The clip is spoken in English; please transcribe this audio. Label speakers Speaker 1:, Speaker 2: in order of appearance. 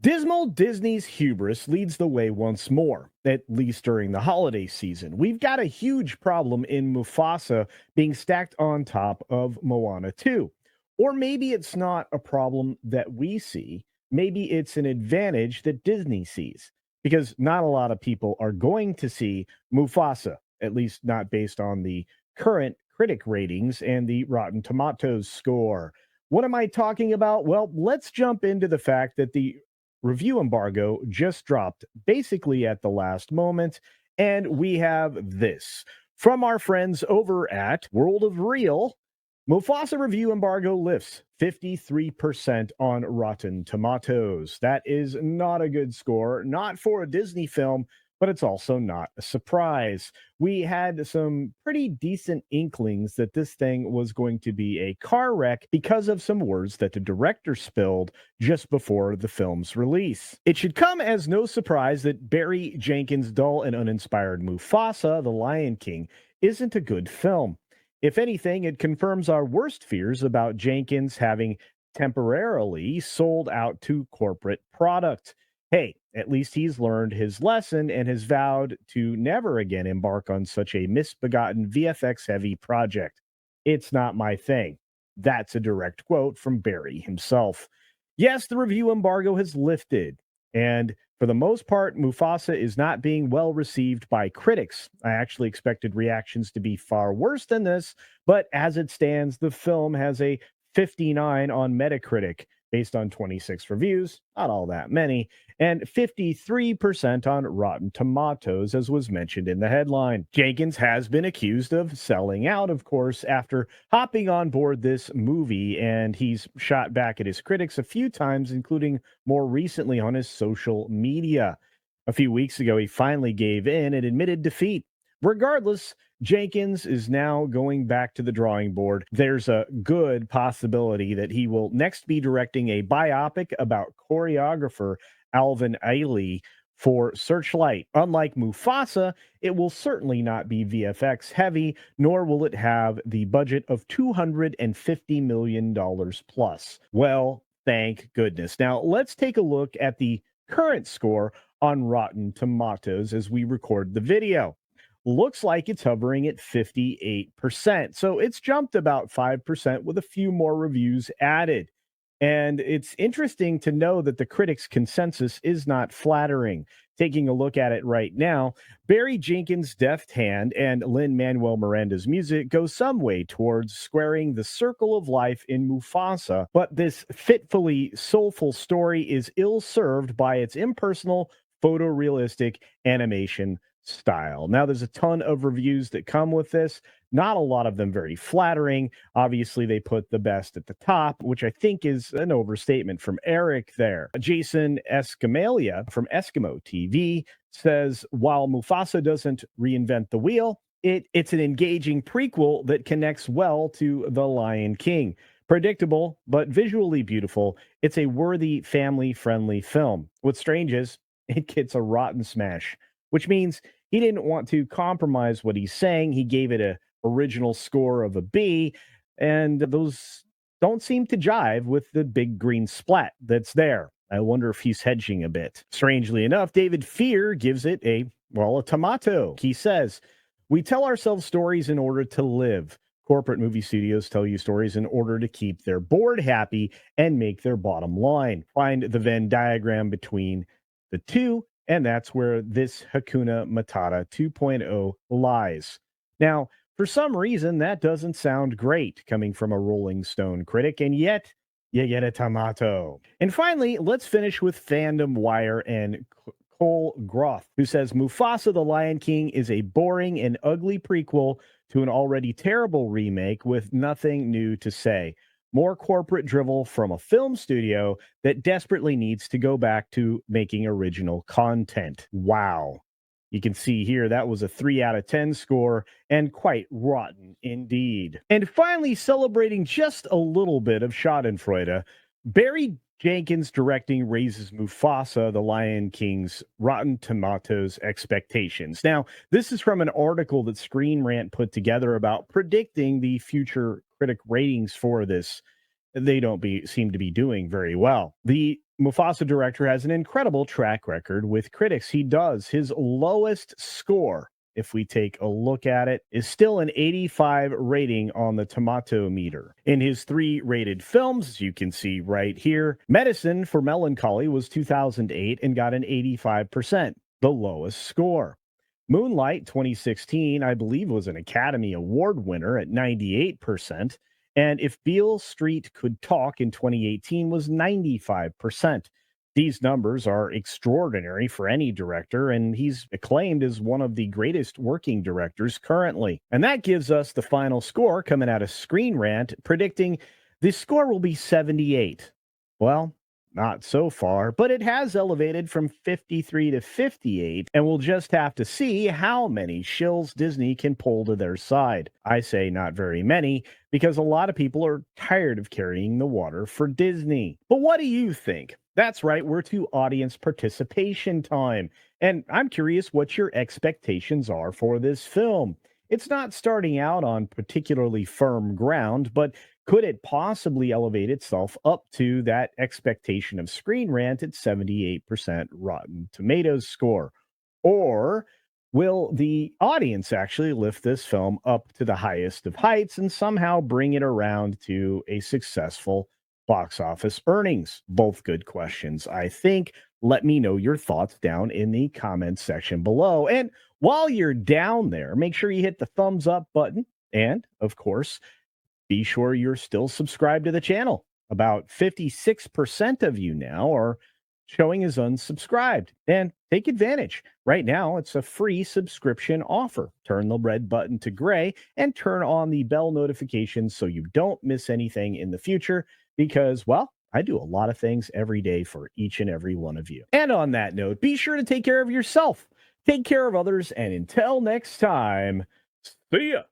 Speaker 1: Dismal Disney's hubris leads the way once more, at least during the holiday season. We've got a huge problem in Mufasa being stacked on top of Moana 2. Or maybe it's not a problem that we see. Maybe it's an advantage that Disney sees. Because not a lot of people are going to see Mufasa, at least not based on the current critic ratings and the Rotten Tomatoes score. What am I talking about? Well, let's jump into the fact that the review embargo just dropped basically at the last moment. And we have this from our friends over at World of Real. Mufasa review embargo lifts 53% on Rotten Tomatoes. That is not a good score, not for a Disney film, but it's also not a surprise. We had some pretty decent inklings that this thing was going to be a car wreck because of some words that the director spilled just before the film's release. It should come as no surprise that Barry Jenkins' dull and uninspired Mufasa, the Lion King, isn't a good film. If anything, it confirms our worst fears about Jenkins having temporarily sold out to corporate product. Hey, at least he's learned his lesson and has vowed to never again embark on such a misbegotten VFX heavy project. It's not my thing. That's a direct quote from Barry himself. Yes, the review embargo has lifted, and for the most part, Mufasa is not being well received by critics. I actually expected reactions to be far worse than this, but as it stands, the film has a 59 on Metacritic based on 26 reviews, not all that many, and 53% on Rotten Tomatoes, as was mentioned in the headline. Jenkins has been accused of selling out, of course, after hopping on board this movie, and he's shot back at his critics a few times, including more recently on his social media. A few weeks ago, he finally gave in and admitted defeat. Regardless, Jenkins is now going back to the drawing board. There's a good possibility that he will next be directing a biopic about choreographer Alvin Ailey for Searchlight. Unlike Mufasa, it will certainly not be VFX heavy, nor will it have the budget of $250 million plus. Well, thank goodness. Now, let's take a look at the current score on Rotten Tomatoes as we record the video. Looks like it's hovering at 58%. So it's jumped about 5% with a few more reviews added. And it's interesting to know that the critics' consensus is not flattering. Taking a look at it right now, Barry Jenkins' deft hand and Lin-Manuel Miranda's music go some way towards squaring the circle of life in Mufasa, but this fitfully soulful story is ill-served by its impersonal, photorealistic animation style. Now, there's a ton of reviews that come with this, not a lot of them very flattering. Obviously, they put the best at the top, which I think is an overstatement from Eric there. Jason Escamalia from Eskimo TV says, while Mufasa doesn't reinvent the wheel, it's an engaging prequel that connects well to The Lion King. Predictable, but visually beautiful, it's a worthy family-friendly film. What's strange is it gets a rotten smash, which means he didn't want to compromise what he's saying. He gave it a original score of a B, and those don't seem to jive with the big green splat that's there. I wonder if he's hedging a bit. Strangely enough, David Fear gives it a tomato. He says, "We tell ourselves stories in order to live. Corporate movie studios tell you stories in order to keep their board happy and make their bottom line. Find the Venn diagram between the two, and that's where this Hakuna Matata 2.0 lies." Now, for some reason, that doesn't sound great coming from a Rolling Stone critic, and yet you get a tomato. And finally, let's finish with Fandom Wire and Cole Groth, who says Mufasa the Lion King is a boring and ugly prequel to an already terrible remake with nothing new to say. More corporate drivel from a film studio that desperately needs to go back to making original content. Wow. You can see here that was a 3 out of 10 score and quite rotten indeed. And finally, celebrating just a little bit of Schadenfreude, Barry Jenkins directing raises Mufasa, the Lion King's Rotten Tomatoes expectations. Now, this is from an article that Screen Rant put together about predicting the future critic ratings for this. They don't seem to be doing very well. The Mufasa director has an incredible track record with critics. He does. His lowest score, if we take a look at it, is still an 85 rating on the tomato meter. In his 3 rated films, as you can see right here, Medicine for Melancholy was 2008 and got an 85%, the lowest score. Moonlight 2016, I believe, was an Academy Award winner at 98%. And If Beale Street Could Talk in 2018 was 95%. These numbers are extraordinary for any director, and he's acclaimed as one of the greatest working directors currently. And that gives us the final score coming out of Screen Rant, predicting the score will be 78. Well, not so far, but it has elevated from 53 to 58, and we'll just have to see how many shills Disney can pull to their side. I say not very many, because a lot of people are tired of carrying the water for Disney. But what do you think? That's right, we're to audience participation time, and I'm curious what your expectations are for this film. It's not starting out on particularly firm ground, but could it possibly elevate itself up to that expectation of Screen Rant at 78% Rotten Tomatoes score? Or will the audience actually lift this film up to the highest of heights and somehow bring it around to a successful box office earnings? Both good questions, I think. Let me know your thoughts down in the comments section below. And while you're down there, make sure you hit the thumbs up button. And of course, be sure you're still subscribed to the channel. About 56% of you now are showing as unsubscribed. And take advantage. Right now, it's a free subscription offer. Turn the red button to gray and turn on the bell notifications so you don't miss anything in the future because, well, I do a lot of things every day for each and every one of you. And on that note, be sure to take care of yourself, take care of others, and until next time, see ya.